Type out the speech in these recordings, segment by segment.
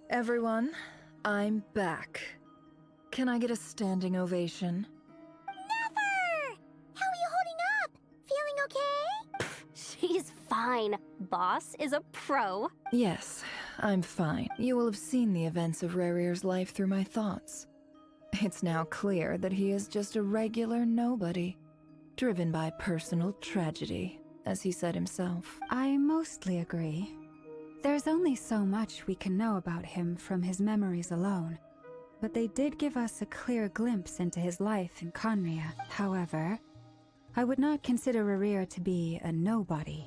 Everyone, I'm back. Can I get a standing ovation? Never! How are you holding up? Feeling okay? She's fine. Boss is a pro. Yes, I'm fine. You will have seen the events of Rarir's life through my thoughts. It's now clear that he is just a regular nobody, driven by personal tragedy, as he said himself. I mostly agree. There's only so much we can know about him from his memories alone, but they did give us a clear glimpse into his life in Conria. However, I would not consider Rarir to be a nobody.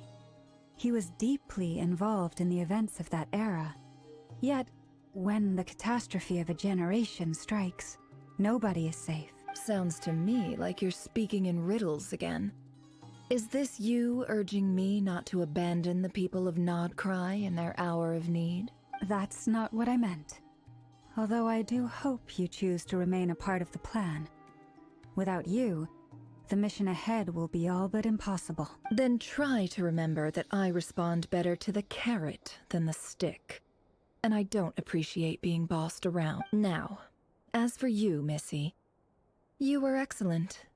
He was deeply involved in the events of that era. Yet, when the catastrophe of a generation strikes, nobody is safe. Sounds to me like you're speaking in riddles again. Is this you urging me not to abandon the people of Nodcry in their hour of need? That's not what I meant. Although I do hope you choose to remain a part of the plan. Without you, the mission ahead will be all but impossible. Then try to remember that I respond better to the carrot than the stick. And I don't appreciate being bossed around. Now, as for you, Missy, you were excellent.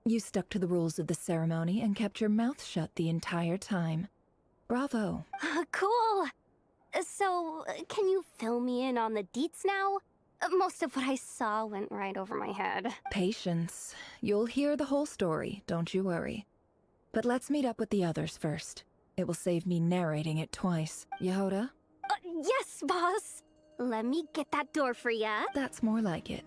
You stuck to the rules of the ceremony and kept your mouth shut the entire time. Bravo. Cool. So, can you fill me in on the deets now? Most of what I saw went right over my head. Patience. You'll hear the whole story, don't you worry. But let's meet up with the others first. It will save me narrating it twice. Yehoda? Yes, boss. Let me get that door for ya. That's more like it.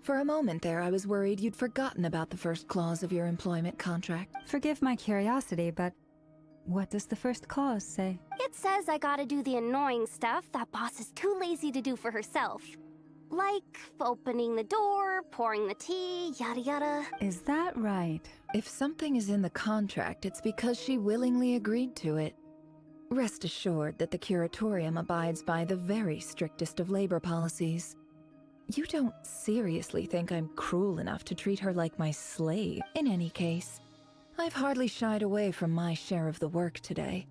For a moment there, I was worried you'd forgotten about the first clause of your employment contract. Forgive my curiosity, but what does the first clause say? It says I gotta do the annoying stuff that boss is too lazy to do for herself. Like opening the door, pouring the tea, yada yada. Is that right? If something is in the contract, it's because she willingly agreed to it. Rest assured that the curatorium abides by the very strictest of labor policies. You don't seriously think I'm cruel enough to treat her like my slave? In any case, I've hardly shied away from my share of the work today.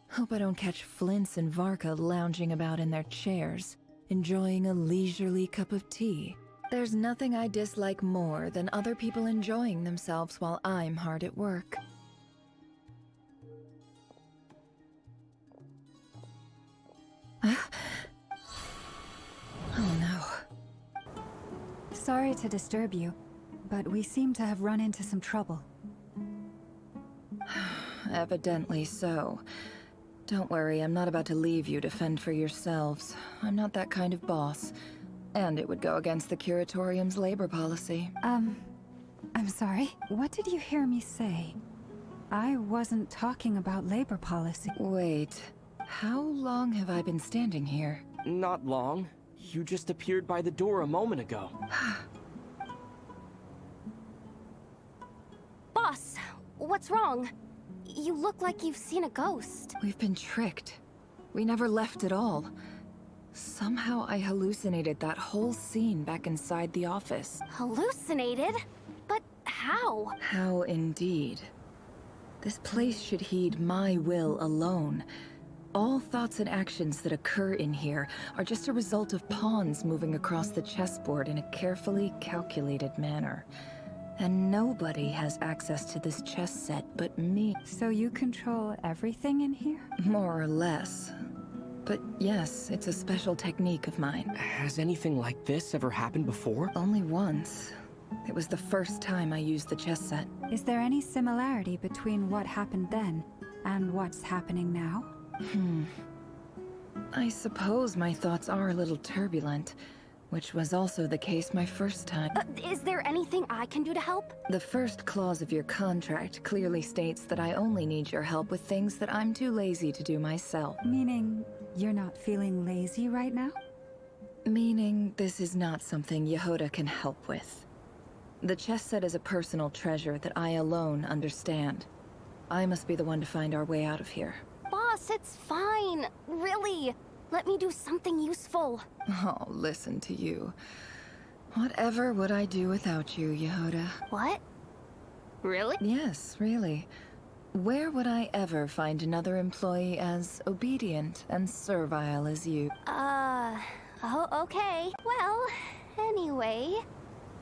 Hope I don't catch Flintz and Varka lounging about in their chairs, enjoying a leisurely cup of tea. There's nothing I dislike more than other people enjoying themselves while I'm hard at work. Oh no. Sorry to disturb you, but we seem to have run into some trouble. Evidently so. Don't worry, I'm not about to leave you to fend for yourselves. I'm not that kind of boss. And it would go against the curatorium's labor policy. I'm sorry. What did you hear me say? I wasn't talking about labor policy. Wait, how long have I been standing here? Not long. You just appeared by the door a moment ago. Boss, what's wrong? You look like you've seen a ghost. We've been tricked. We never left at all. Somehow I hallucinated that whole scene back inside the office. Hallucinated? But how? How indeed. This place should heed my will alone. All thoughts and actions that occur in here are just a result of pawns moving across the chessboard in a carefully calculated manner. And nobody has access to this chess set but me. So you control everything in here? More or less. But yes, it's a special technique of mine. Has anything like this ever happened before? Only once. It was the first time I used the chess set. Is there any similarity between what happened then and what's happening now? I suppose my thoughts are a little turbulent, which was also the case my first time. Is there anything I can do to help? The first clause of your contract clearly states that I only need your help with things that I'm too lazy to do myself. Meaning, you're not feeling lazy right now? Meaning, this is not something Yehoda can help with. The chess set is a personal treasure that I alone understand. I must be the one to find our way out of here. Boss, it's fine. Really. Let me do something useful. Oh, listen to you. Whatever would I do without you, Yehoda? What? Really? Yes, really. Where would I ever find another employee as obedient and servile as you? Oh, okay. Well, anyway,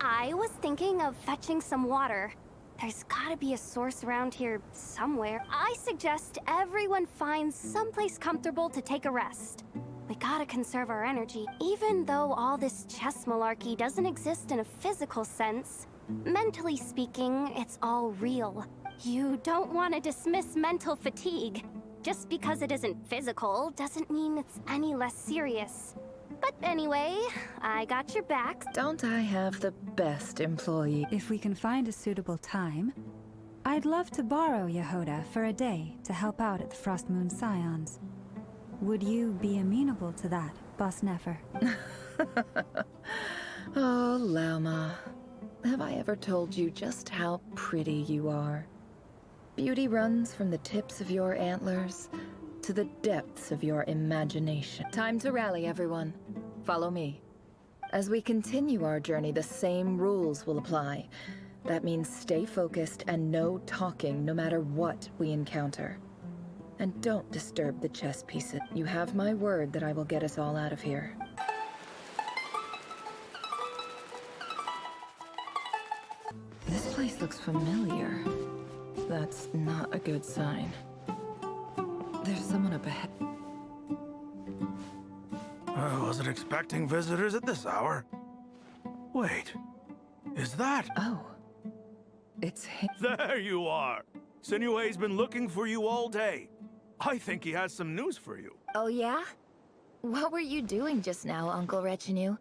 I was thinking of fetching some water. There's gotta be a source around here somewhere. I suggest everyone finds someplace comfortable to take a rest. We gotta conserve our energy. Even though all this chess malarkey doesn't exist in a physical sense, mentally speaking, it's all real. You don't want to dismiss mental fatigue. Just because it isn't physical doesn't mean it's any less serious. But anyway, I got your back. Don't I have the best employee? If we can find a suitable time, I'd love to borrow Yehoda for a day to help out at the Frostmoon Scions. Would you be amenable to that, Boss Nefer? Oh, Lauma. Have I ever told you just how pretty you are? Beauty runs from the tips of your antlers to the depths of your imagination. Time to rally, everyone. Follow me. As we continue our journey, the same rules will apply. That means stay focused and no talking no matter what we encounter. And don't disturb the chess pieces. You have my word that I will get us all out of here. This place looks familiar. That's not a good sign. There's someone up ahead. I wasn't expecting visitors at this hour. Wait, is that? Oh. It's him. There you are! Sinue's been looking for you all day. I think he has some news for you. Oh, yeah? What were you doing just now, Uncle Retinue?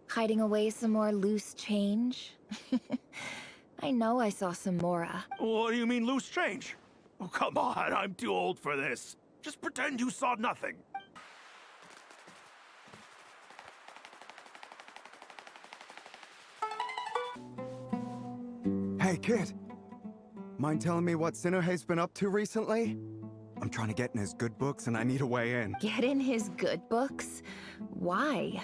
Hiding away some more loose change? I know I saw some Mora. What do you mean, loose change? Oh, come on, I'm too old for this. Just pretend you saw nothing. Hey, kid. Mind telling me what Sinuhe's been up to recently? I'm trying to get in his good books and I need a way in. Get in his good books? Why?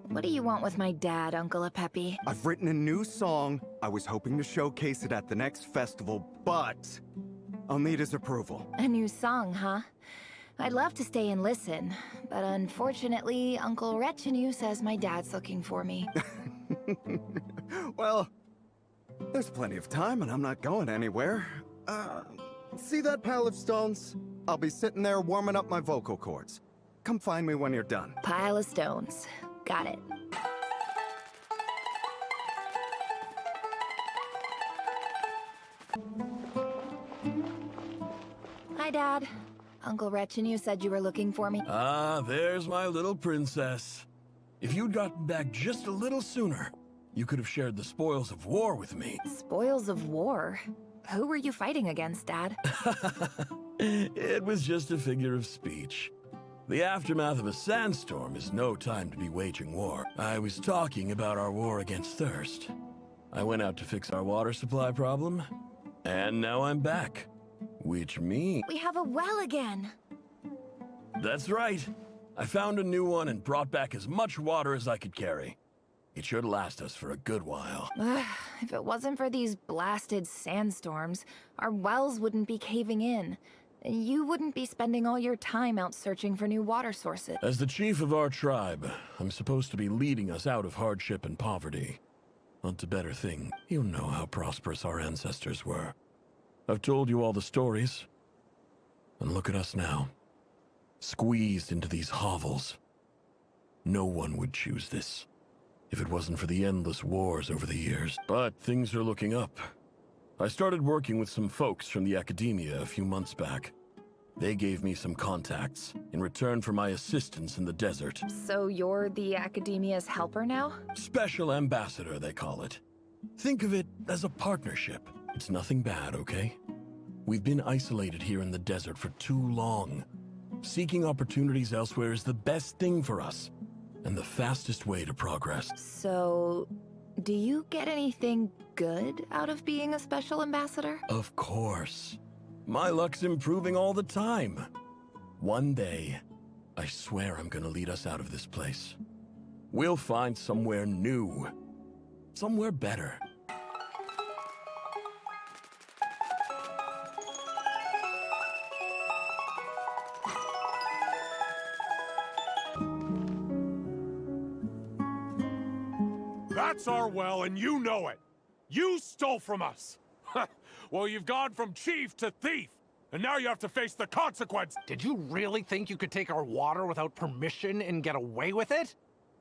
What do you want with my dad, Uncle Apepi? I've written a new song. I was hoping to showcase it at the next festival, but I'll need his approval. A new song, huh? I'd love to stay and listen, but unfortunately, Uncle Retinue says my dad's looking for me. Well, there's plenty of time and I'm not going anywhere. See that pile of stones? I'll be sitting there warming up my vocal cords. Come find me when you're done. Pile of stones. Got it. Hi, Dad. Uncle Retinue said you were looking for me. Ah, there's my little princess. If you'd gotten back just a little sooner, you could have shared the spoils of war with me. Spoils of war? Who were you fighting against, Dad? It was just a figure of speech. The aftermath of a sandstorm is no time to be waging war. I was talking about our war against thirst. I went out to fix our water supply problem, and now I'm back. Which means... We have a well again! That's right. I found a new one and brought back as much water as I could carry. It should last us for a good while. If it wasn't for these blasted sandstorms, our wells wouldn't be caving in. You wouldn't be spending all your time out searching for new water sources. As the chief of our tribe, I'm supposed to be leading us out of hardship and poverty. Onto better things. You know how prosperous our ancestors were. I've told you all the stories. And look at us now. Squeezed into these hovels. No one would choose this, if it wasn't for the endless wars over the years. But things are looking up. I started working with some folks from the academia a few months back. They gave me some contacts in return for my assistance in the desert. So you're the academia's helper now? Special ambassador, they call it. Think of it as a partnership. It's nothing bad, okay? We've been isolated here in the desert for too long. Seeking opportunities elsewhere is the best thing for us, and the fastest way to progress. So, do you get anything good out of being a special ambassador? Of course. My luck's improving all the time. One day, I swear I'm gonna lead us out of this place. We'll find somewhere new. Somewhere better. That's our well, and you know it. You stole from us. Well, you've gone from chief to thief, and now you have to face the consequence. Did you really think you could take our water without permission and get away with it?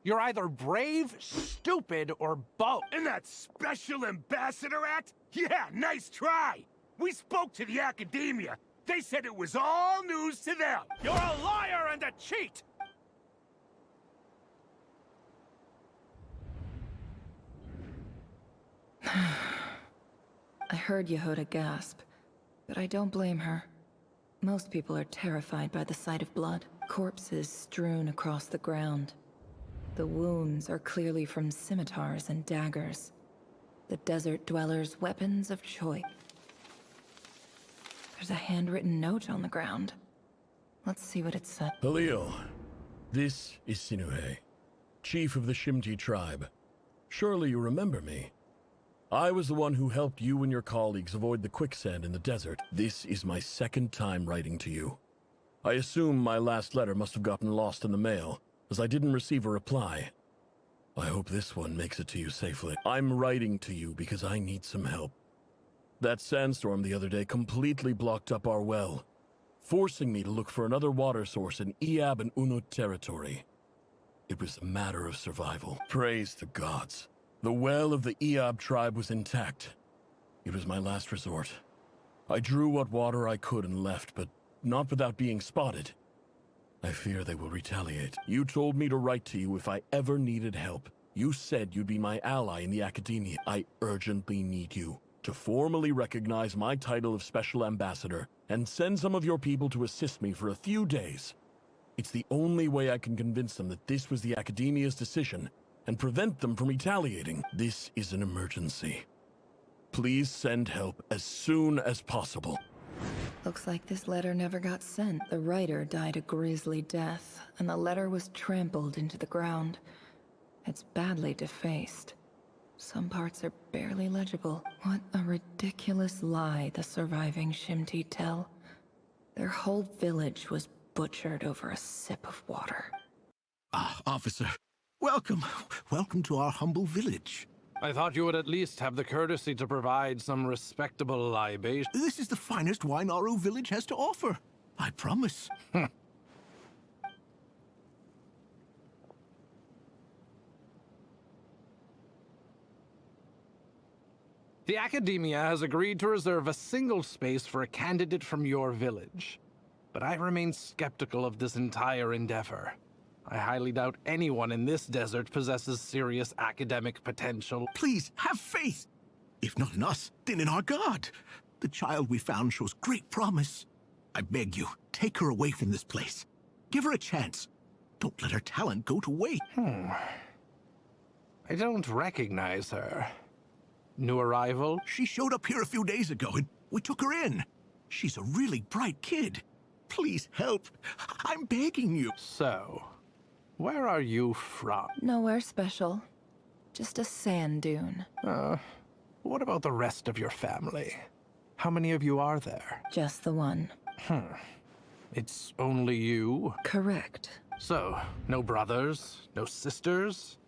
You're either brave, stupid, or both. And that special ambassador act? Yeah, nice try. We spoke to the academia. They said it was all news to them. You're a liar and a cheat! I heard Yehuda gasp, but I don't blame her. Most people are terrified by the sight of blood. Corpses strewn across the ground. The wounds are clearly from scimitars and daggers. The desert dwellers' weapons of choice. There's a handwritten note on the ground. Let's see what it said. Halil, this is Sinuhe, chief of the Shimti tribe. Surely you remember me. I was the one who helped you and your colleagues avoid the quicksand in the desert. This is my second time writing to you. I assume my last letter must have gotten lost in the mail, as I didn't receive a reply. I hope this one makes it to you safely. I'm writing to you because I need some help. That sandstorm the other day completely blocked up our well, forcing me to look for another water source in Iab and Unut territory. It was a matter of survival. Praise the gods. The well of the Iab tribe was intact. It was my last resort. I drew what water I could and left, but not without being spotted. I fear they will retaliate. You told me to write to you if I ever needed help. You said you'd be my ally in the academia. I urgently need you to formally recognize my title of Special Ambassador and send some of your people to assist me for a few days. It's the only way I can convince them that this was the academia's decision and prevent them from retaliating. This is an emergency. Please send help as soon as possible. Looks like this letter never got sent. The writer died a grisly death, and the letter was trampled into the ground. It's badly defaced. Some parts are barely legible. What a ridiculous lie the surviving Shimti tell. Their whole village was butchered over a sip of water. Ah, officer. Welcome. Welcome to our humble village. I thought you would at least have the courtesy to provide some respectable libation. This is the finest wine our village has to offer. I promise. The Academia has agreed to reserve a single space for a candidate from your village. But I remain skeptical of this entire endeavor. I highly doubt anyone in this desert possesses serious academic potential. Please, have faith. If not in us, then in our God. The child we found shows great promise. I beg you, take her away from this place. Give her a chance. Don't let her talent go to waste. I don't recognize her. New arrival? She showed up here a few days ago, and we took her in. She's a really bright kid. Please help. I'm begging you. So, where are you from? Nowhere special. Just a sand dune. What about the rest of your family? How many of you are there? Just the one. It's only you? Correct. So, no brothers, no sisters,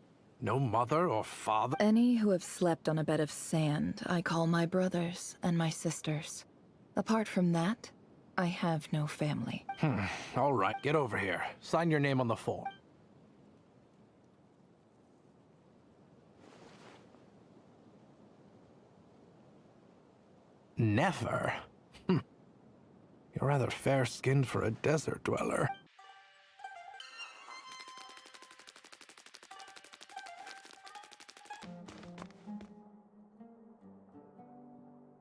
no mother or father? Any who have slept on a bed of sand, I call my brothers and my sisters. Apart from that, I have no family. All right, get over here. Sign your name on the form. Never? You're rather fair-skinned for a desert dweller.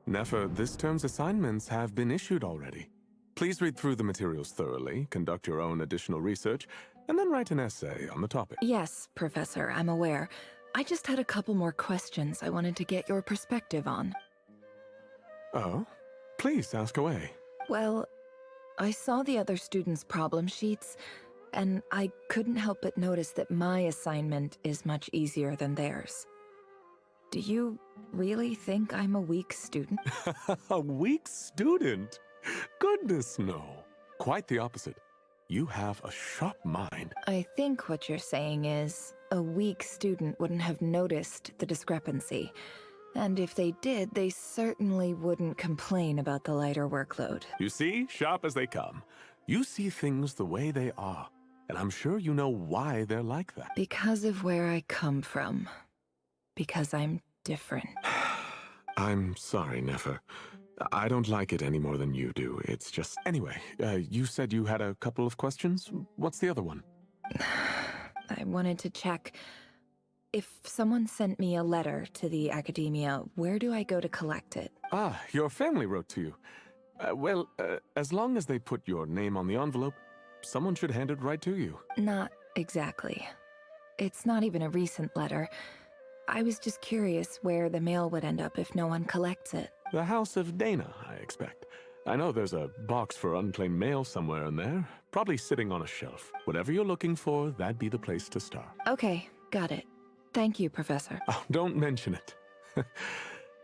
Nefer, this term's assignments have been issued already. Please read through the materials thoroughly, conduct your own additional research, and then write an essay on the topic. Yes, Professor, I'm aware. I just had a couple more questions I wanted to get your perspective on. Oh? Please, ask away. Well, I saw the other students' problem sheets, and I couldn't help but notice that my assignment is much easier than theirs. Do you really think I'm a weak student? A weak student? Goodness, no. Quite the opposite. You have a sharp mind. I think what you're saying is a weak student wouldn't have noticed the discrepancy. And if they did, they certainly wouldn't complain about the lighter workload. You see, sharp as they come. You see things the way they are. And I'm sure you know why they're like that. Because of where I come from. Because I'm different. I'm sorry, Nefer. I don't like it any more than you do. It's just... Anyway, you said you had a couple of questions? What's the other one? I wanted to check... If someone sent me a letter to the academia, where do I go to collect it? Ah, your family wrote to you. Well, as long as they put your name on the envelope, someone should hand it right to you. Not exactly. It's not even a recent letter. I was just curious where the mail would end up if no one collects it. The House of Dana, I expect. I know there's a box for unclaimed mail somewhere in there, probably sitting on a shelf. Whatever you're looking for, that'd be the place to start. Okay, got it. Thank you, Professor. Oh, don't mention it.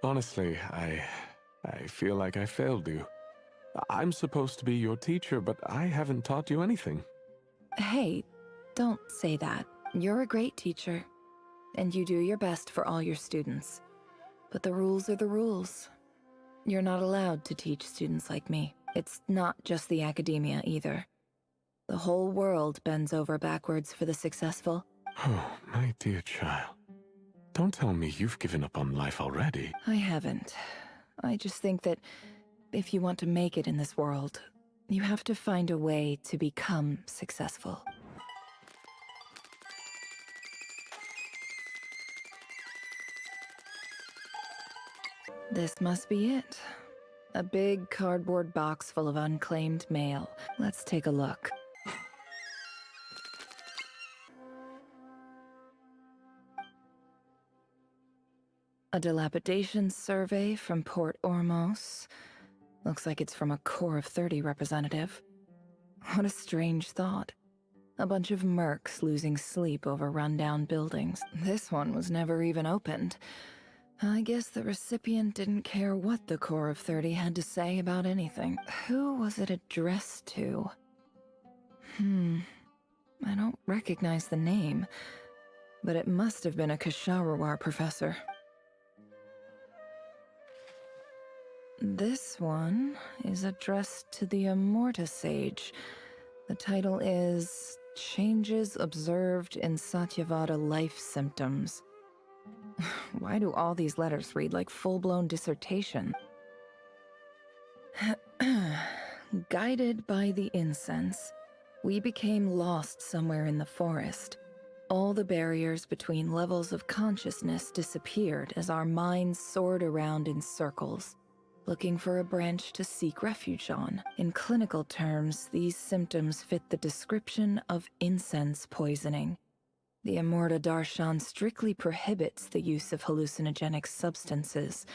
Honestly, I feel like I failed you. I'm supposed to be your teacher, but I haven't taught you anything. Hey, don't say that. You're a great teacher, and you do your best for all your students. But the rules are the rules. You're not allowed to teach students like me. It's not just the academia either. The whole world bends over backwards for the successful. Oh, my dear child. Don't tell me you've given up on life already. I haven't. I just think that if you want to make it in this world, you have to find a way to become successful. This must be it. A big cardboard box full of unclaimed mail. Let's take a look. A dilapidation survey from Port Ormos. Looks like it's from a Core of 30 representative. What a strange thought. A bunch of mercs losing sleep over rundown buildings. This one was never even opened. I guess the recipient didn't care what the Core of 30 had to say about anything. Who was it addressed to? I don't recognize the name, but it must have been a Kasharawar professor. This one is addressed to the Immorta Sage. The title is Changes Observed in Satyavada Life Symptoms. Why do all these letters read like full-blown dissertation? Guided by the incense, we became lost somewhere in the forest. All the barriers between levels of consciousness disappeared as our minds soared around in circles, looking for a branch to seek refuge on. In clinical terms, these symptoms fit the description of incense poisoning. The Immorta Darshan strictly prohibits the use of hallucinogenic substances,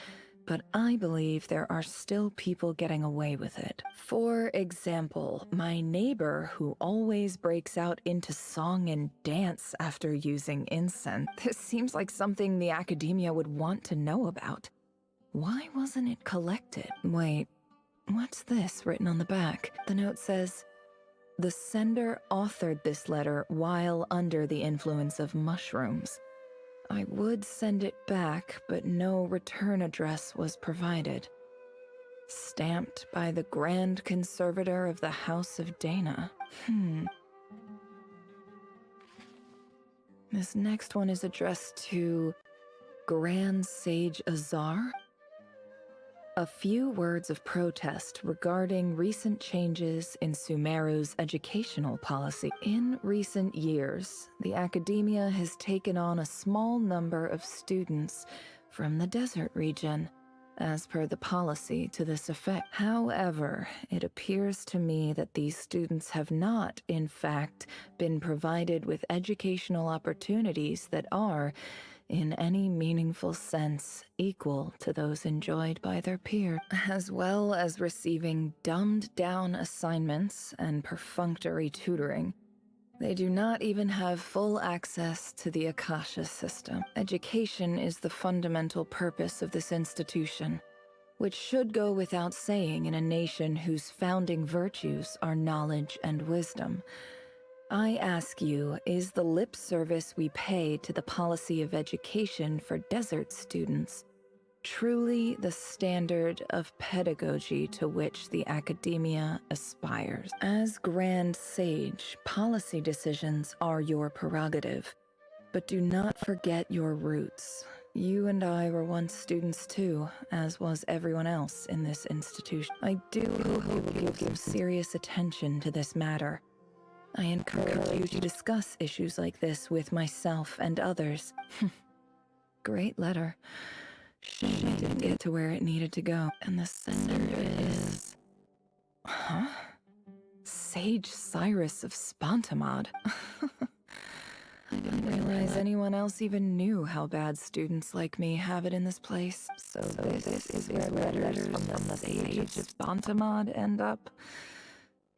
but I believe there are still people getting away with it. For example, my neighbor who always breaks out into song and dance after using incense. This seems like something the academia would want to know about. Why wasn't it collected? Wait, what's this written on the back? The note says, "The sender authored this letter while under the influence of mushrooms. I would send it back, but no return address was provided. Stamped by the Grand Conservator of the House of Dana." This next one is addressed to Grand Sage Azar. A few words of protest regarding recent changes in Sumeru's educational policy. In recent years, the academia has taken on a small number of students from the desert region, as per the policy to this effect. However, it appears to me that these students have not, in fact, been provided with educational opportunities that are, in any meaningful sense, equal to those enjoyed by their peers, as well as receiving dumbed-down assignments and perfunctory tutoring. They do not even have full access to the Akasha system. Education is the fundamental purpose of this institution. which should go without saying in a nation whose founding virtues are knowledge and wisdom. I ask you, is the lip service we pay to the policy of education for desert students truly the standard of pedagogy to which the academia aspires? As Grand Sage, policy decisions are your prerogative, but do not forget your roots. You and I were once students too, as was everyone else in this institution. I do hope you will give serious attention to this matter. I encourage you to discuss issues like this with myself and others. Great letter. Shame it didn't get to where it needed to go. And the sender is... Huh? Sage Cyrus of Spontamod. I didn't realize anyone else even knew how bad students like me have it in this place. So this is where letters from the Sage of Spontamod end up.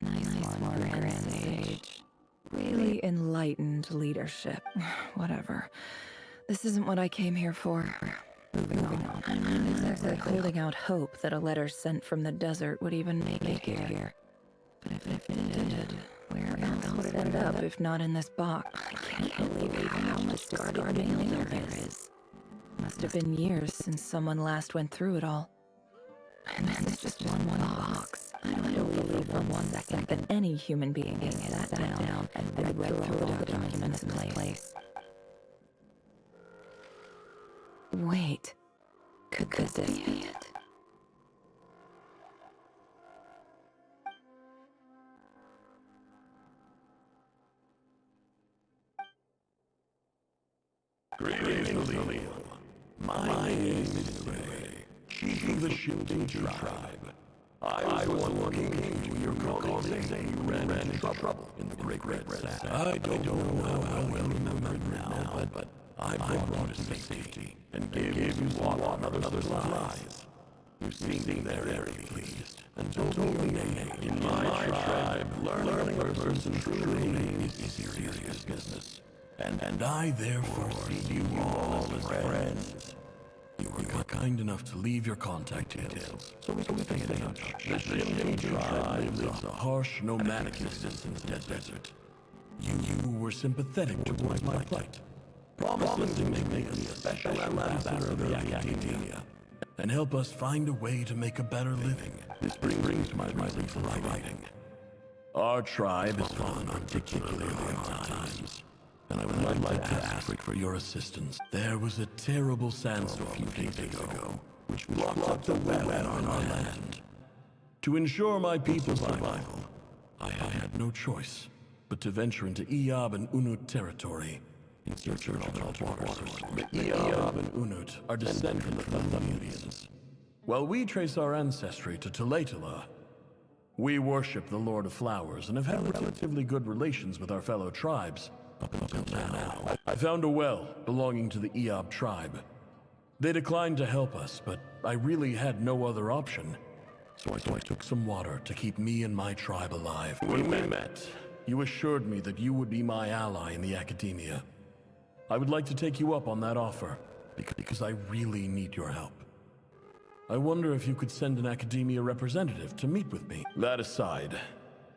Nice one, Grand Sage. Really enlightened leadership. Whatever. This isn't what I came here for. Moving on. I'm not exactly holding out hope that a letter sent from the desert would even make it here. But if it did, where else would it end up if not in this box? I can't believe how much discarded mail there is. Must have been years since someone last went through it all. And then it's just one box. I don't believe for 1 second that any human being has sat down and read through all the documents in this place. Wait, could this be it? Greetings, Leon. My name is Ray, chief of the Shifting Tribe. I was one who came to your call saying you ran into trouble in the Great Red Sand. I don't know how well remembered now, but I brought you to safety and gave you water on other supplies. You seemed very pleased and told me, in my tribe, learning a person's true name is serious business. And I therefore see you all as friends. You were kind enough to leave your contact details, so we can stay in touch. The Shifting Tribe lives a harsh, nomadic existence in the desert. You were sympathetic towards my plight, promising to make me a special ambassador of the academia, and help us find a way to make a better living. This brings to my reason for writing. Our tribe has fallen on particularly hard times, and I would like to ask for your assistance. There was a terrible sandstorm a few days ago, which blocked up the well on our land. To ensure my people's survival, I had no choice but to venture into Eob and Unut territory in search of alternate water sources. Eob and Unut are descended from the Thumurians. While we trace our ancestry to Tulatula, we worship the Lord of Flowers and have had relatively good relations with our fellow tribes up until now. I found a well belonging to the Eob tribe. They declined to help us, but I really had no other option. So I took some water to keep me and my tribe alive. When we met, you assured me that you would be my ally in the academia. I would like to take you up on that offer, because I really need your help. I wonder if you could send an academia representative to meet with me. That aside,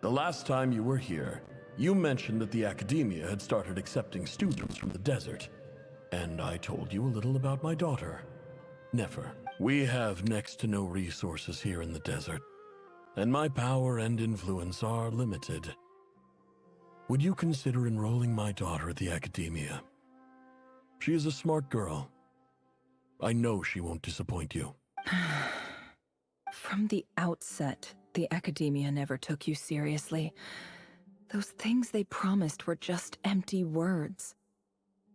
the last time you were here, you mentioned that the academia had started accepting students from the desert, and I told you a little about my daughter, Nefer. We have next to no resources here in the desert, and my power and influence are limited. Would you consider enrolling my daughter at the academia? She is a smart girl. I know she won't disappoint you. From the outset, the academia never took you seriously. Those things they promised were just empty words.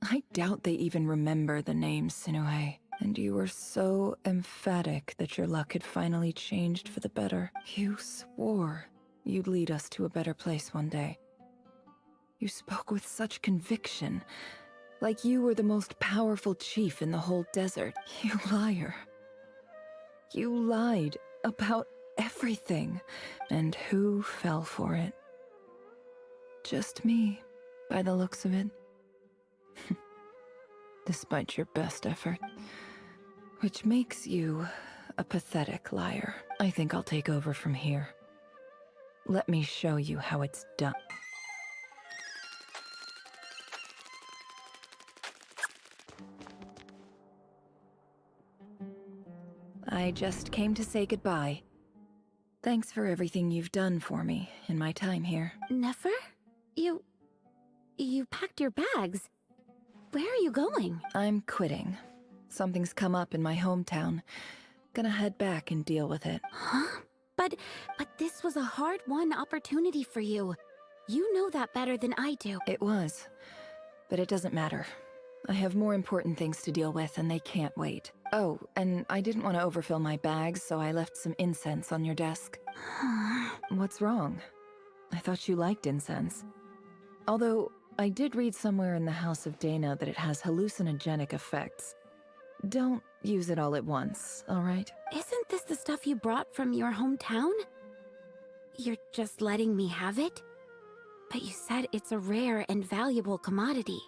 I doubt they even remember the name Sinuhe. And you were so emphatic that your luck had finally changed for the better. You swore you'd lead us to a better place one day. You spoke with such conviction, like you were the most powerful chief in the whole desert. You liar. You lied about everything. And who fell for it? Just me, by the looks of it. Despite your best effort. Which makes you a pathetic liar. I think I'll take over from here. Let me show you how it's done. I just came to say goodbye. Thanks for everything you've done for me in my time here. Nefer? You packed your bags. Where are you going? I'm quitting. Something's come up in my hometown. Gonna head back and deal with it. Huh? But this was a hard-won opportunity for you. You know that better than I do. It was. But it doesn't matter. I have more important things to deal with, and they can't wait. Oh, and I didn't want to overfill my bags, so I left some incense on your desk. What's wrong? I thought you liked incense. Although, I did read somewhere in the House of Dana that it has hallucinogenic effects. Don't use it all at once, all right? Isn't this the stuff you brought from your hometown? You're just letting me have it? But you said it's a rare and valuable commodity.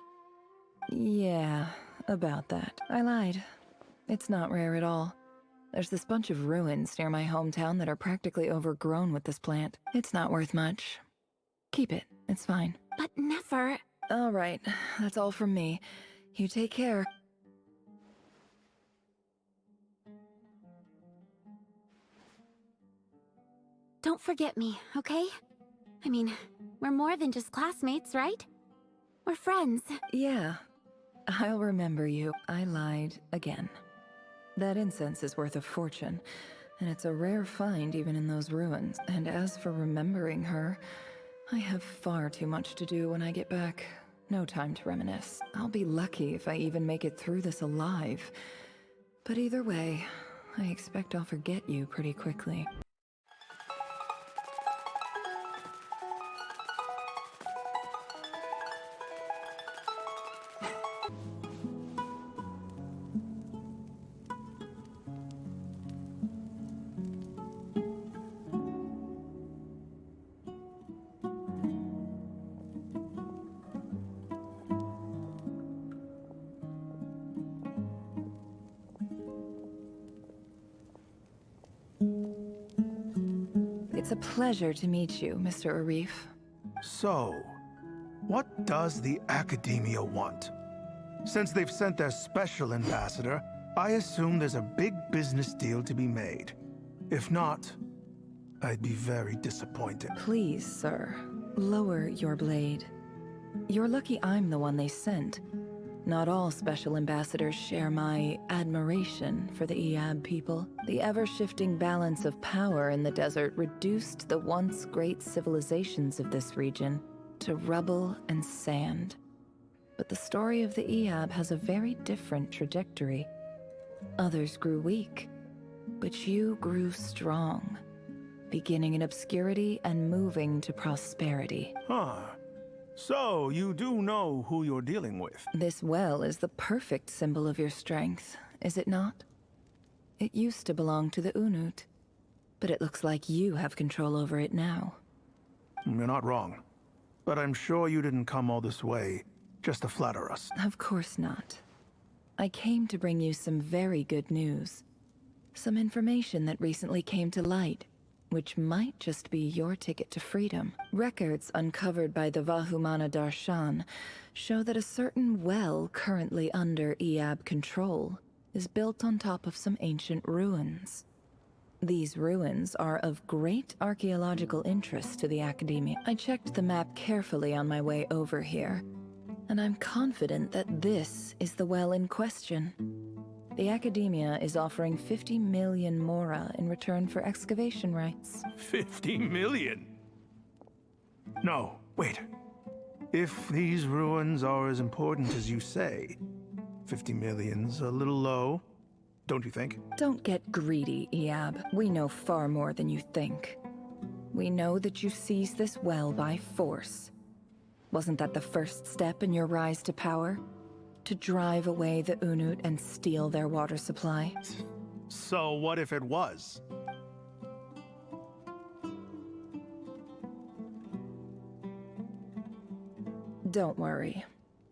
Yeah, about that. I lied. It's not rare at all. There's this bunch of ruins near my hometown that are practically overgrown with this plant. It's not worth much. Keep it. It's fine. But Nefer... All right. That's all from me. You take care. Don't forget me, okay? I mean, we're more than just classmates, right? We're friends. Yeah. I'll remember you. I lied again. That incense is worth a fortune, and it's a rare find even in those ruins. And as for remembering her, I have far too much to do when I get back. No time to reminisce. I'll be lucky if I even make it through this alive. But either way, I expect I'll forget you pretty quickly. It's a pleasure to meet you, Mr. Arif. So, what does the Academia want? Since they've sent their special ambassador, I assume there's a big business deal to be made. If not, I'd be very disappointed. Please, sir, lower your blade. You're lucky I'm the one they sent. Not all special ambassadors share my admiration for the Iab people. The ever-shifting balance of power in the desert reduced the once great civilizations of this region to rubble and sand. But the story of the Iab has a very different trajectory. Others grew weak, but you grew strong, beginning in obscurity and moving to prosperity. Huh. So, you do know who you're dealing with? This well is the perfect symbol of your strength, is it not? It used to belong to the Unut, but it looks like you have control over it now. You're not wrong. But I'm sure you didn't come all this way just to flatter us. Of course not. I came to bring you some very good news. Some information that recently came to light, which might just be your ticket to freedom. Records uncovered by the Vahumana Darshan show that a certain well currently under Iab control is built on top of some ancient ruins. These ruins are of great archaeological interest to the Academia. I checked the map carefully on my way over here, and I'm confident that this is the well in question. The Academia is offering 50 million mora in return for excavation rights. 50 million? No, wait. If these ruins are as important as you say, 50 million's a little low, don't you think? Don't get greedy, Iab. We know far more than you think. We know that you seized this well by force. Wasn't that the first step in your rise to power? To drive away the Unut and steal their water supply? So what if it was? Don't worry.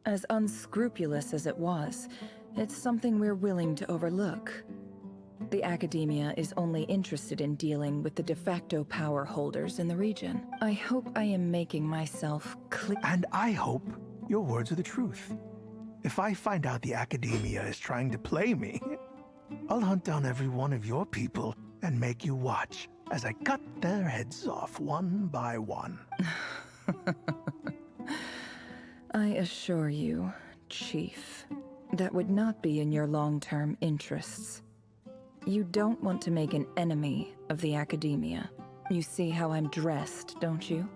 As unscrupulous as it was, it's something we're willing to overlook. The Academia is only interested in dealing with the de facto power holders in the region. I hope I am making myself clear. And I hope your words are the truth. If I find out the Academia is trying to play me, I'll hunt down every one of your people and make you watch as I cut their heads off one by one. I assure you, Chief, that would not be in your long-term interests. You don't want to make an enemy of the Academia. You see how I'm dressed, don't you?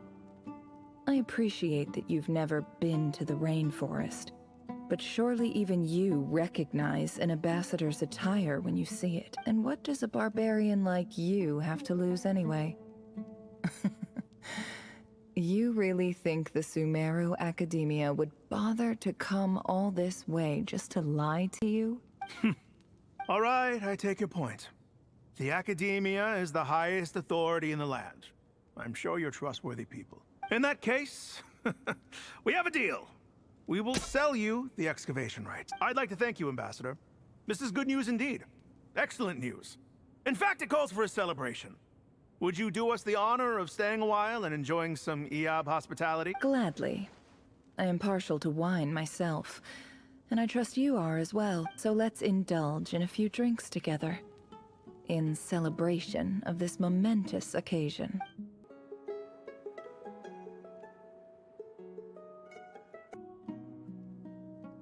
I appreciate that you've never been to the rainforest, but surely even you recognize an ambassador's attire when you see it. And what does a barbarian like you have to lose anyway? You really think the Sumeru Academia would bother to come all this way just to lie to you? All right, I take your point. The Academia is the highest authority in the land. I'm sure you're trustworthy people. In that case, we have a deal. We will sell you the excavation rights. I'd like to thank you, Ambassador. This is good news indeed. Excellent news. In fact, it calls for a celebration. Would you do us the honor of staying a while and enjoying some EOB hospitality? Gladly. I am partial to wine myself, and I trust you are as well. So let's indulge in a few drinks together, in celebration of this momentous occasion.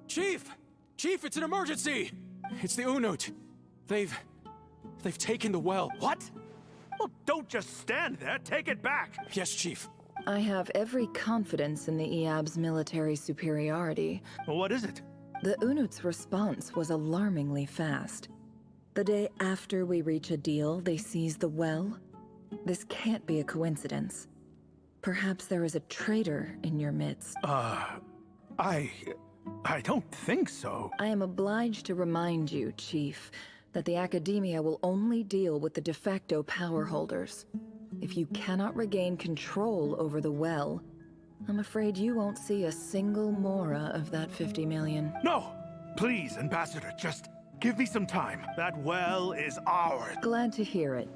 Chief! Chief, it's an emergency! It's the Unut. They've taken the well. What? Well, don't just stand there. Take it back. Yes, Chief. I have every confidence in the EAB's military superiority. Well, what is it? The Unut's response was alarmingly fast. The day after we reach a deal, they seize the well. This can't be a coincidence. Perhaps there is a traitor in your midst. I don't think so. I am obliged to remind you, Chief, that the Academia will only deal with the de facto power holders. If you cannot regain control over the well, I'm afraid you won't see a single mora of that 50 million. No! Please, Ambassador, just give me some time. That well is ours. Glad to hear it.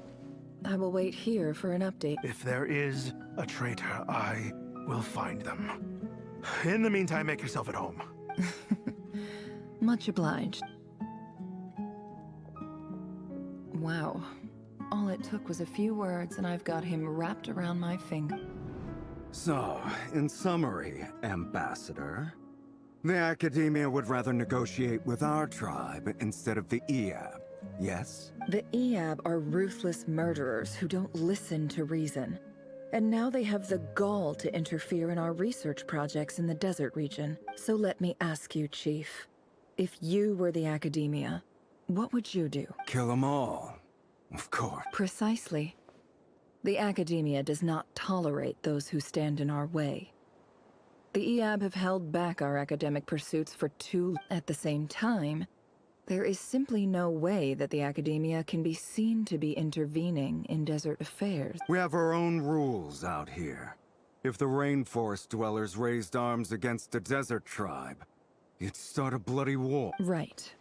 I will wait here for an update. If there is a traitor, I will find them. In the meantime, make yourself at home. Much obliged. Wow. All it took was a few words and I've got him wrapped around my finger. So, in summary, Ambassador, the Academia would rather negotiate with our tribe instead of the EAB, yes? The EAB are ruthless murderers who don't listen to reason. And now they have the gall to interfere in our research projects in the desert region. So let me ask you, Chief, if you were the Academia, what would you do? Kill them all, of course. Precisely. The Academia does not tolerate those who stand in our way. The EAB have held back our academic pursuits for too long. At the same time, there is simply no way that the Academia can be seen to be intervening in desert affairs. We have our own rules out here. If the rainforest dwellers raised arms against a desert tribe, it'd start a bloody war. Right.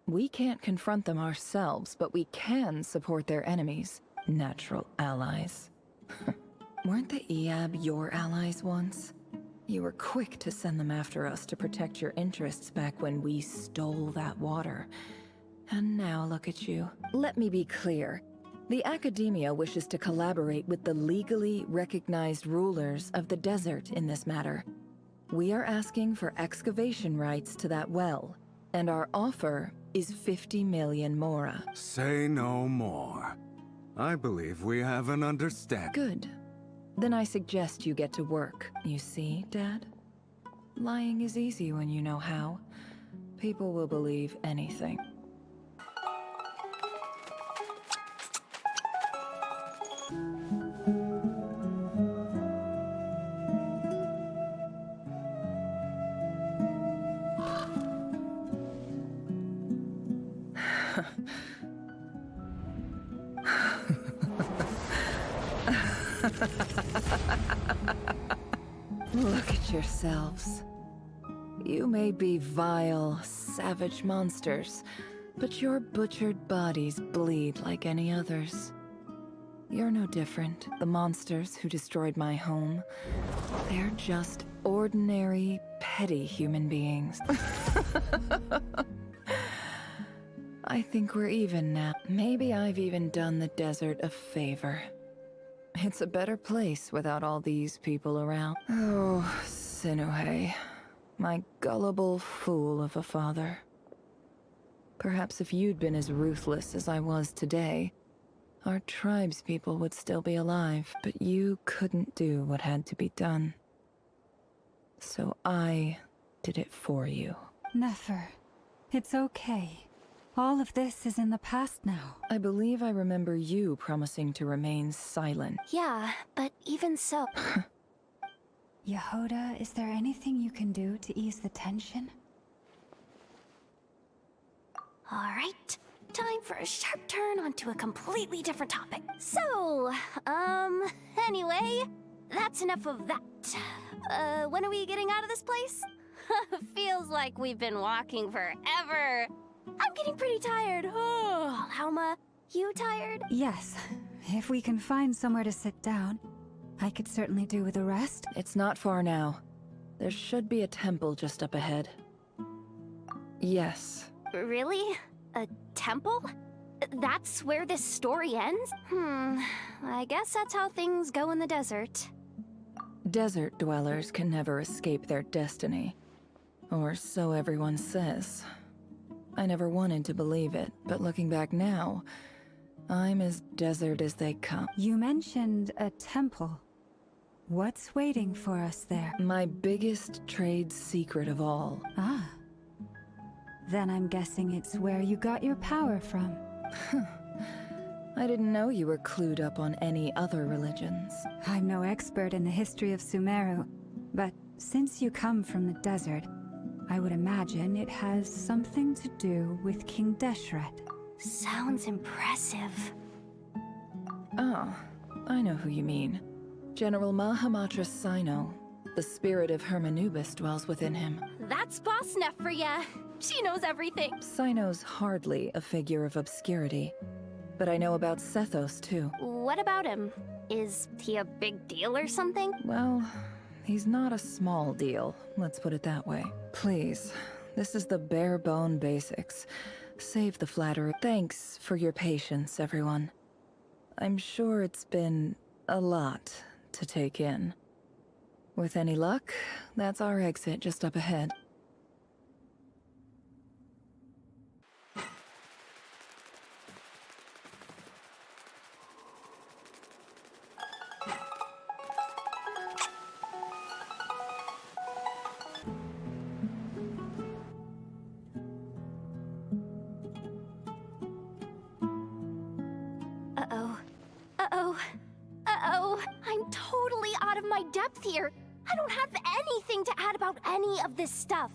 We can't confront them ourselves, but we can support their enemies, natural allies. Weren't the EAB your allies once? You were quick to send them after us to protect your interests back when we stole that water. And now look at you. Let me be clear. The Academia wishes to collaborate with the legally recognized rulers of the desert in this matter. We are asking for excavation rights to that well, and our offer is 50 million mora. Say no more. I believe we have an understanding. Good. Then I suggest you get to work. You see, Dad? Lying is easy when you know how. People will believe anything. Look at yourselves. You may be vile, savage monsters, But your butchered bodies bleed like any others. You're no different. The monsters who destroyed my home, they're just ordinary, petty human beings. I think we're even now. Maybe I've even done the desert a favor. It's a better place without all these people around. Oh, Sinuhe, my gullible fool of a father. Perhaps if you'd been as ruthless as I was today, our tribespeople would still be alive, but you couldn't do what had to be done. So I did it for you. Nefer, it's okay. All of this is in the past now. I believe I remember you promising to remain silent. Yeah, but even so... Yehoda, is there anything you can do to ease the tension? Alright, time for a sharp turn onto a completely different topic. So, anyway, that's enough of that. When are we getting out of this place? Feels like we've been walking forever. I'm getting pretty tired. Oh, Lauma, you tired? Yes. If we can find somewhere to sit down, I could certainly do with a rest. It's not far now. There should be a temple just up ahead. Yes. Really? A temple? That's where this story ends? I guess that's how things go in the desert. Desert dwellers can never escape their destiny. Or so everyone says. I never wanted to believe it, but looking back now, I'm as desert as they come. You mentioned a temple. What's waiting for us there? My biggest trade secret of all. Ah. Then I'm guessing it's where you got your power from. I didn't know you were clued up on any other religions. I'm no expert in the history of Sumeru, but since you come from the desert, I would imagine it has something to do with King Deshret. Sounds impressive. Oh, I know who you mean. General Mahamatra Sino. The spirit of Hermanubis dwells within him. That's Boss Neff for ya. She knows everything. Sino's hardly a figure of obscurity, but I know about Sethos too. What about him? Is he a big deal or something? Well, he's not a small deal, let's put it that way. Please, this is the bare bone basics. Save the flattery. Thanks for your patience, everyone. I'm sure it's been a lot to take in. With any luck, that's our exit just up ahead. I'm totally out of my depth here. I don't have anything to add about any of this stuff.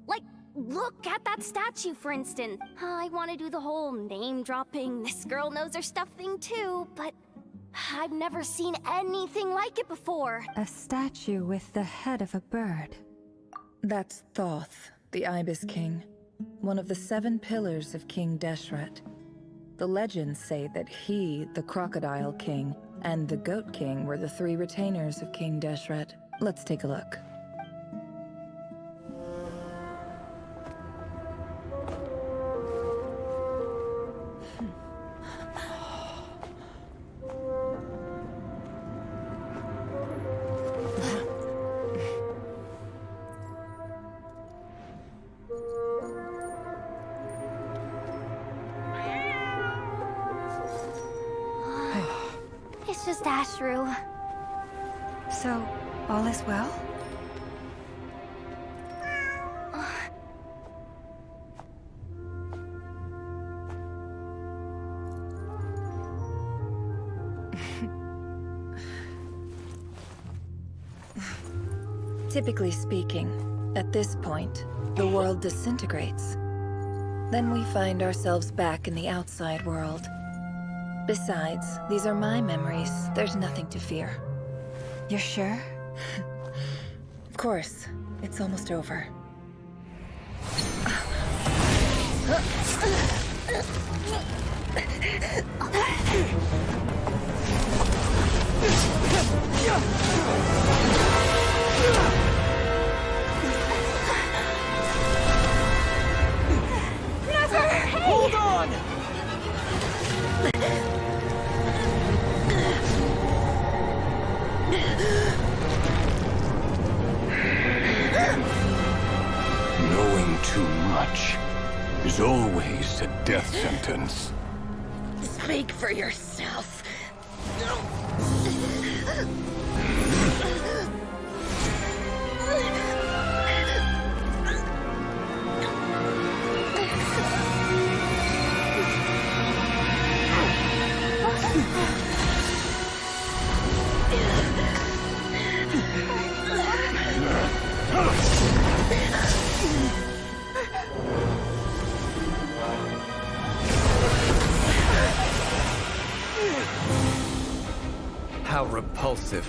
Like, look at that statue, for instance. I want to do the whole name-dropping, this girl knows her stuff thing too, but I've never seen anything like it before. A statue with the head of a bird. That's Thoth, the Ibis King, one of the 7 pillars of King Deshret. The legends say that he, the Crocodile King, and the Goat King were the 3 retainers of King Deshret. Let's take a look. It's just Ashru. So, all is well? Typically speaking, at this point, the world disintegrates. Then we find ourselves back in the outside world. Besides, these are my memories. There's nothing to fear. You're sure? Of course. It's almost over. Hold on! Knowing too much is always a death sentence. Speak for yourself. How repulsive.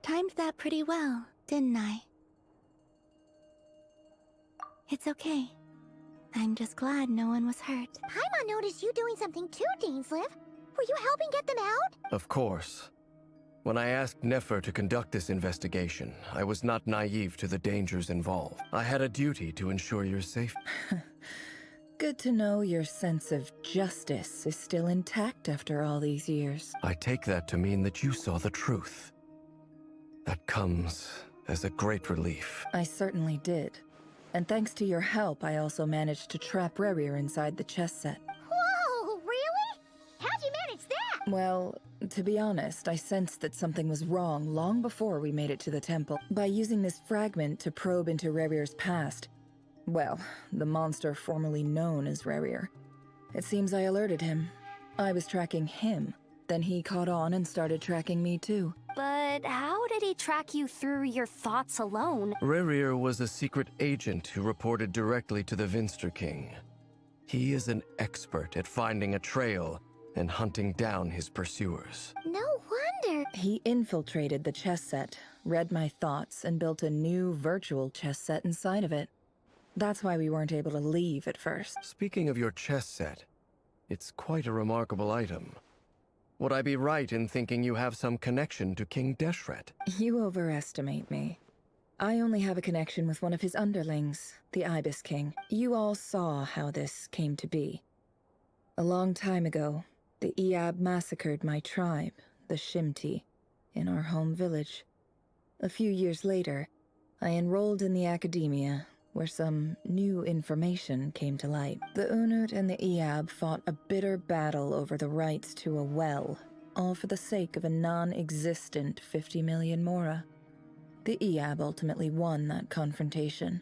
Timed that pretty well, didn't I? It's okay. I'm just glad no one was hurt. Paimon noticed you doing something too, Dainsleif. Were you helping get them out? Of course. When I asked Nefer to conduct this investigation, I was not naive to the dangers involved. I had a duty to ensure your safety. Good to know your sense of justice is still intact after all these years. I take that to mean that you saw the truth. That comes as a great relief. I certainly did. And thanks to your help, I also managed to trap Rerir inside the chess set. Whoa, really? How'd you manage that? Well, to be honest, I sensed that something was wrong long before we made it to the temple. By using this fragment to probe into Rerir's past, well, the monster formerly known as Rerir, it seems I alerted him. I was tracking him. Then he caught on and started tracking me too. But how did he track you through your thoughts alone? Rerir was a secret agent who reported directly to the Vinster King. He is an expert at finding a trail and hunting down his pursuers. No wonder. He infiltrated the chess set, read my thoughts, and built a new virtual chess set inside of it. That's why we weren't able to leave at first. Speaking of your chess set, it's quite a remarkable item. Would I be right in thinking you have some connection to King Deshret? You overestimate me. I only have a connection with one of his underlings, the Ibis King. You all saw how this came to be. A long time ago, the Iab massacred my tribe, the Shimti, in our home village. A few years later, I enrolled in the academia, where some new information came to light. The Unut and the Iab fought a bitter battle over the rights to a well, all for the sake of a non-existent 50 million mora. The Iab ultimately won that confrontation,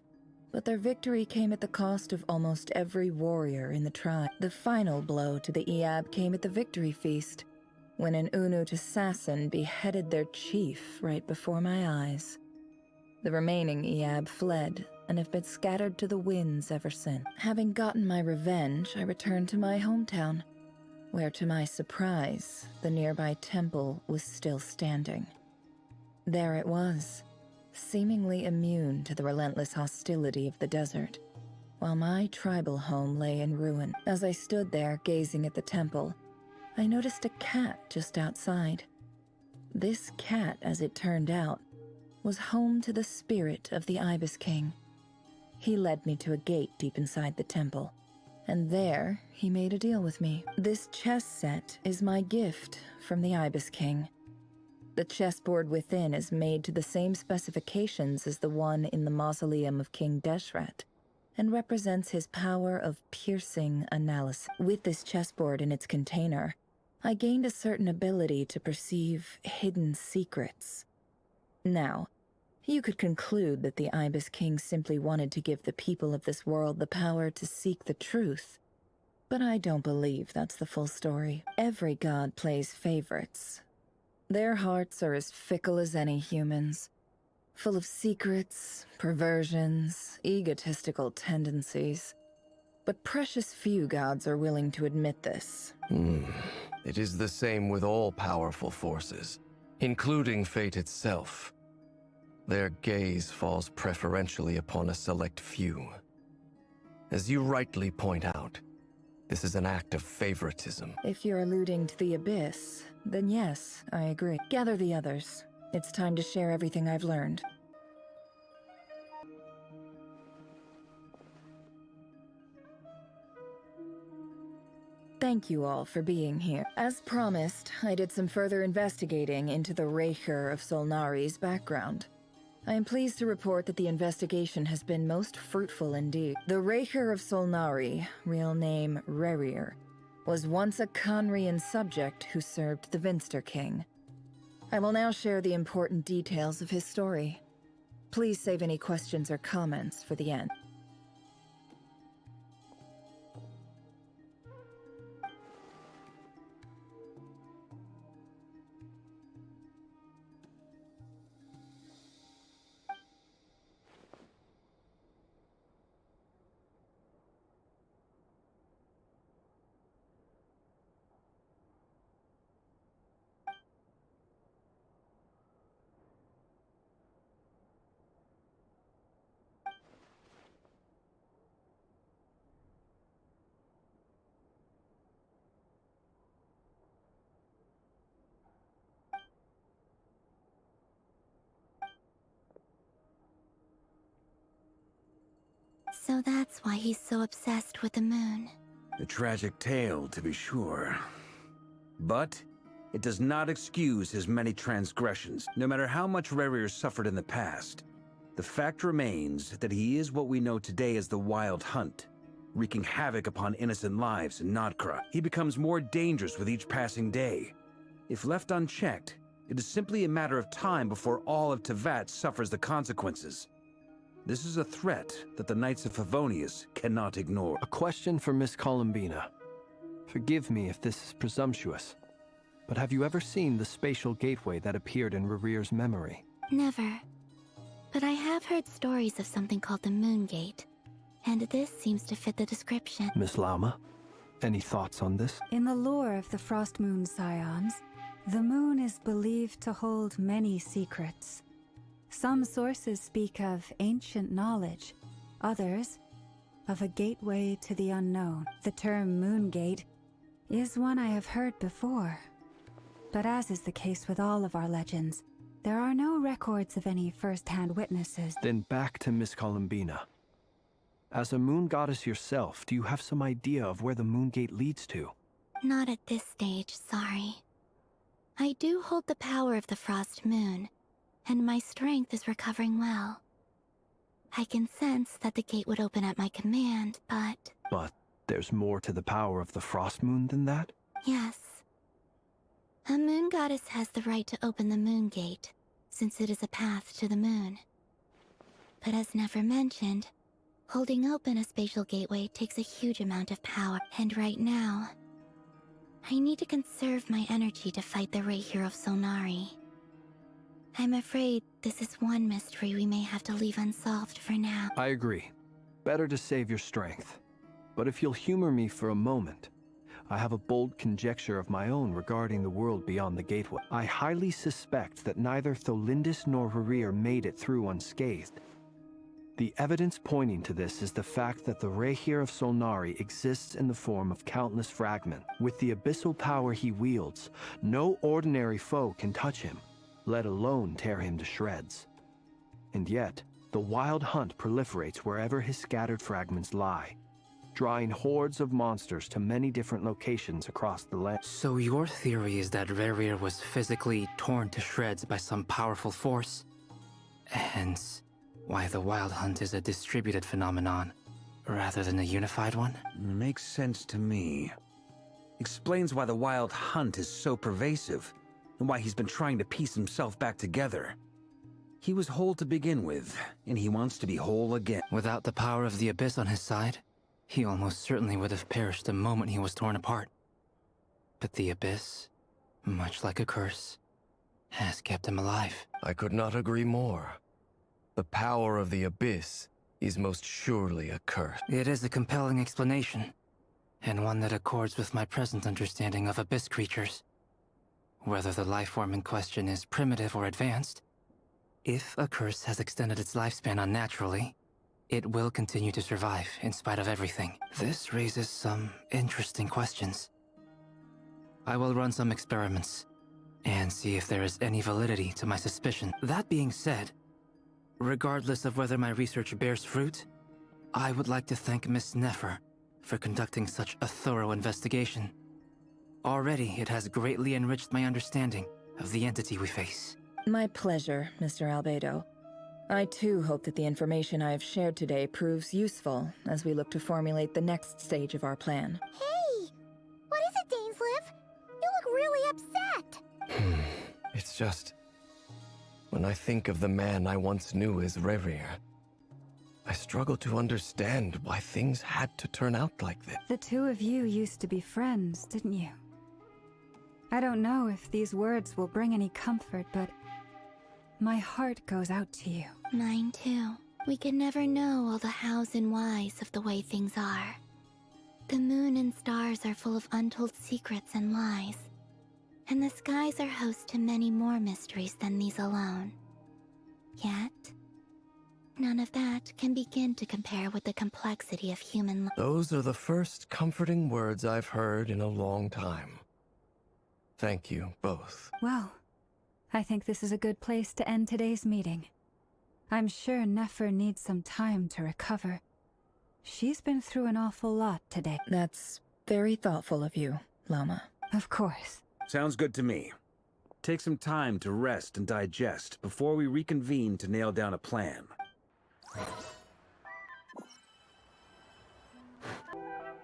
but their victory came at the cost of almost every warrior in the tribe. The final blow to the Iab came at the victory feast, when an Unut assassin beheaded their chief right before my eyes. The remaining Iab fled, and have been scattered to the winds ever since. Having gotten my revenge, I returned to my hometown, where to my surprise, the nearby temple was still standing. There it was, seemingly immune to the relentless hostility of the desert, while my tribal home lay in ruin. As I stood there gazing at the temple, I noticed a cat just outside. This cat, as it turned out, was home to the spirit of the Ibis King. He led me to a gate deep inside the temple, and there he made a deal with me. This chess set is my gift from the Ibis King. The chessboard within is made to the same specifications as the one in the mausoleum of King Deshret, and represents his power of piercing analysis. With this chessboard in its container, I gained a certain ability to perceive hidden secrets. Now, you could conclude that the Ibis King simply wanted to give the people of this world the power to seek the truth. But I don't believe that's the full story. Every god plays favorites. Their hearts are as fickle as any human's, full of secrets, perversions, egotistical tendencies. But precious few gods are willing to admit this. It is the same with all powerful forces, including fate itself. Their gaze falls preferentially upon a select few. As you rightly point out, this is an act of favoritism. If you're alluding to the Abyss, then yes, I agree. Gather the others. It's time to share everything I've learned. Thank you all for being here. As promised, I did some further investigating into the Raker of Solnari's background. I am pleased to report that the investigation has been most fruitful indeed. The Raker of Solnari, real name Rerir, was once a Conrian subject who served the Vinster King. I will now share the important details of his story. Please save any questions or comments for the end. So that's why he's so obsessed with the moon. A tragic tale, to be sure. But it does not excuse his many transgressions. No matter how much Rerir suffered in the past, the fact remains that he is what we know today as the Wild Hunt, wreaking havoc upon innocent lives in Nodkra. He becomes more dangerous with each passing day. If left unchecked, it is simply a matter of time before all of Tevat suffers the consequences. This is a threat that the Knights of Favonius cannot ignore. A question for Miss Columbina. Forgive me if this is presumptuous, but have you ever seen the spatial gateway that appeared in Rerir's memory? Never. But I have heard stories of something called the Moon Gate, and this seems to fit the description. Miss Lauma, any thoughts on this? In the lore of the Frost Moon Scions, the moon is believed to hold many secrets. Some sources speak of ancient knowledge, others of a gateway to the unknown. The term Moon Gate is one I have heard before. But as is the case with all of our legends, there are no records of any first-hand witnesses. Then back to Miss Columbina. As a moon goddess yourself, do you have some idea of where the Moon Gate leads to? Not at this stage, sorry. I do hold the power of the Frost Moon, and my strength is recovering well. I can sense that the gate would open at my command, but... But there's more to the power of the Frost Moon than that? Yes. A moon goddess has the right to open the Moon Gate, since it is a path to the moon. But as never mentioned, holding open a spatial gateway takes a huge amount of power, and right now, I need to conserve my energy to fight the Raker of Solnari. I'm afraid this is one mystery we may have to leave unsolved for now. I agree. Better to save your strength. But if you'll humor me for a moment, I have a bold conjecture of my own regarding the world beyond the gateway. I highly suspect that neither Tholindis nor Rerir made it through unscathed. The evidence pointing to this is the fact that the Raker of Solnari exists in the form of countless fragments. With the abyssal power he wields, no ordinary foe can touch him, let alone tear him to shreds. And yet, the Wild Hunt proliferates wherever his scattered fragments lie, drawing hordes of monsters to many different locations across the land. So your theory is that Rerir was physically torn to shreds by some powerful force? Hence, why the Wild Hunt is a distributed phenomenon, rather than a unified one? Makes sense to me. Explains why the Wild Hunt is so pervasive, and why he's been trying to piece himself back together. He was whole to begin with, and he wants to be whole again. Without the power of the Abyss on his side, he almost certainly would have perished the moment he was torn apart. But the Abyss, much like a curse, has kept him alive. I could not agree more. The power of the Abyss is most surely a curse. It is a compelling explanation, and one that accords with my present understanding of Abyss creatures. Whether the life form in question is primitive or advanced, if a curse has extended its lifespan unnaturally, it will continue to survive in spite of everything. This raises some interesting questions. I will run some experiments and see if there is any validity to my suspicion. That being said, regardless of whether my research bears fruit, I would like to thank Miss Nefer for conducting such a thorough investigation. Already, it has greatly enriched my understanding of the entity we face. My pleasure, Mr. Albedo. I too hope that the information I have shared today proves useful as we look to formulate the next stage of our plan. Hey! What is it, Dainsleif? You look really upset! It's just... when I think of the man I once knew as Rerir, I struggle to understand why things had to turn out like this. The two of you used to be friends, didn't you? I don't know if these words will bring any comfort, but my heart goes out to you. Mine too. We could never know all the hows and whys of the way things are. The moon and stars are full of untold secrets and lies. And the skies are host to many more mysteries than these alone. Yet, none of that can begin to compare with the complexity of human life. Those are the first comforting words I've heard in a long time. Thank you, both. Well, I think this is a good place to end today's meeting. I'm sure Nefer needs some time to recover. She's been through an awful lot today. That's very thoughtful of you, Lama. Of course. Sounds good to me. Take some time to rest and digest before we reconvene to nail down a plan.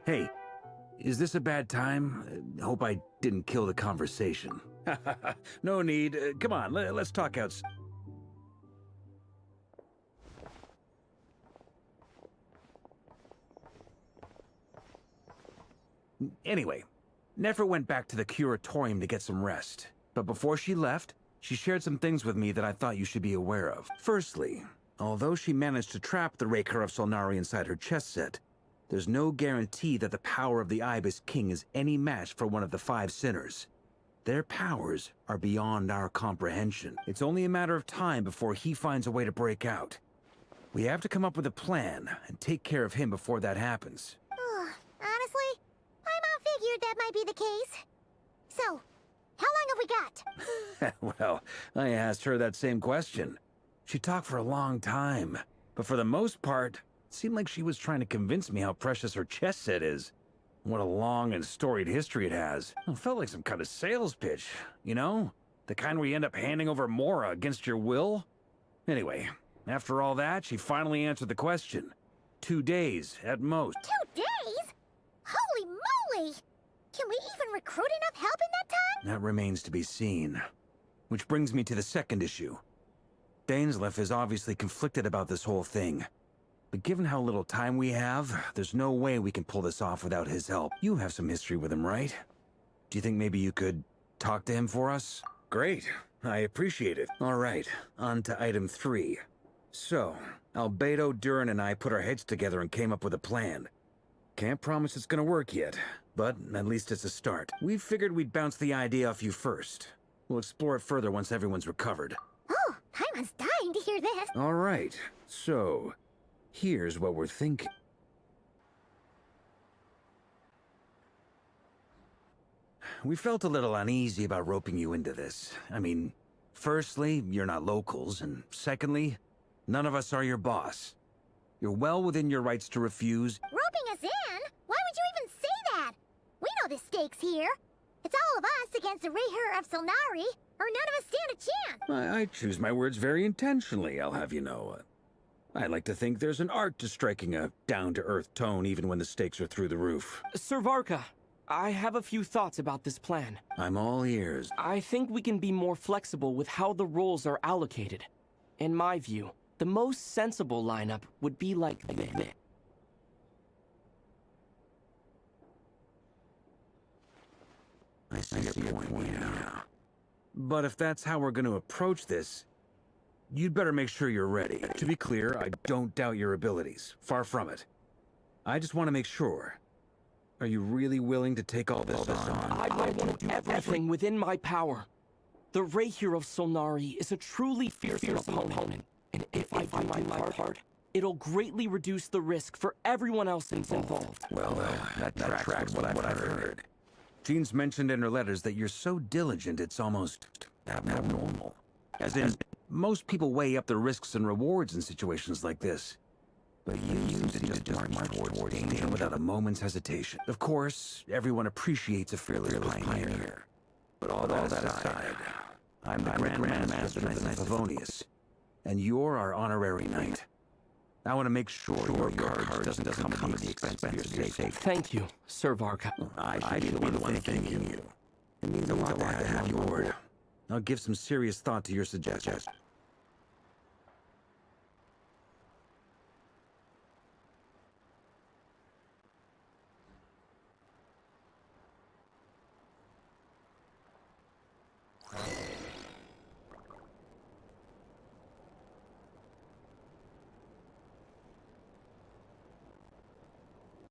Hey, is this a bad time? Hope I didn't kill the conversation. No need. Come on, let's talk outside. Anyway, Nefer went back to the curatorium to get some rest. But before she left, she shared some things with me that I thought you should be aware of. Firstly, although she managed to trap the Raker of Solnari inside her chess set, there's no guarantee that the power of the Ibis King is any match for one of the 5 sinners. Their powers are beyond our comprehension. It's only a matter of time before he finds a way to break out. We have to come up with a plan and take care of him before that happens. Honestly, my mom figured that might be the case. So, how long have we got? Well, I asked her that same question. She talked for a long time, but for the most part, it seemed like she was trying to convince me how precious her chess set is. What a long and storied history it has. It felt like some kind of sales pitch, you know? The kind where you end up handing over Mora against your will? Anyway, after all that, she finally answered the question. 2 days, at most. 2 days? Holy moly! Can we even recruit enough help in that time? That remains to be seen. Which brings me to the second issue. Dainsleif is obviously conflicted about this whole thing. But given how little time we have, there's no way we can pull this off without his help. You have some history with him, right? Do you think maybe you could talk to him for us? Great. I appreciate it. All right, on to item 3. So, Albedo, Durin, and I put our heads together and came up with a plan. Can't promise it's gonna work yet, but at least it's a start. We figured we'd bounce the idea off you first. We'll explore it further once everyone's recovered. Oh, Paimon's dying to hear this. All right, so here's what we're thinking. We felt a little uneasy about roping you into this. I mean, firstly, you're not locals, and secondly, none of us are your boss. You're well within your rights to refuse. Roping us in? Why would you even say that? We know the stakes here. It's all of us against the Raher of Solnari, or none of us stand a chance. I choose my words very intentionally, I'll have you know. I like to think there's an art to striking a down-to-earth tone even when the stakes are through the roof. Sir Varka, I have a few thoughts about this plan. I'm all ears. I think we can be more flexible with how the roles are allocated. In my view, the most sensible lineup would be like this. I see your point now. But if that's how we're going to approach this, you'd better make sure you're ready. To be clear, I don't doubt your abilities. Far from it. I just want to make sure. Are you really willing to take all this on? I will do everything within my power. The Rahier of Solnari is a truly fearsome opponent, and if I do my part, it'll greatly reduce the risk for everyone else involved. Well, that tracks what I've heard. Jean's mentioned in her letters that you're so diligent it's almost abnormal. As in, most people weigh up the risks and rewards in situations like this. But you seem to just march towards danger without a moment's hesitation. Of course, everyone appreciates a fearless pioneer. But all that aside, I'm the Grand Master of the Knights of Favonius, and you're our honorary knight. I want to make sure your courage doesn't come at the expense of your safety. Thank you, Sir Varka. I should be the one thanking you. It means a lot to have your word. I'll give some serious thought to your suggestions.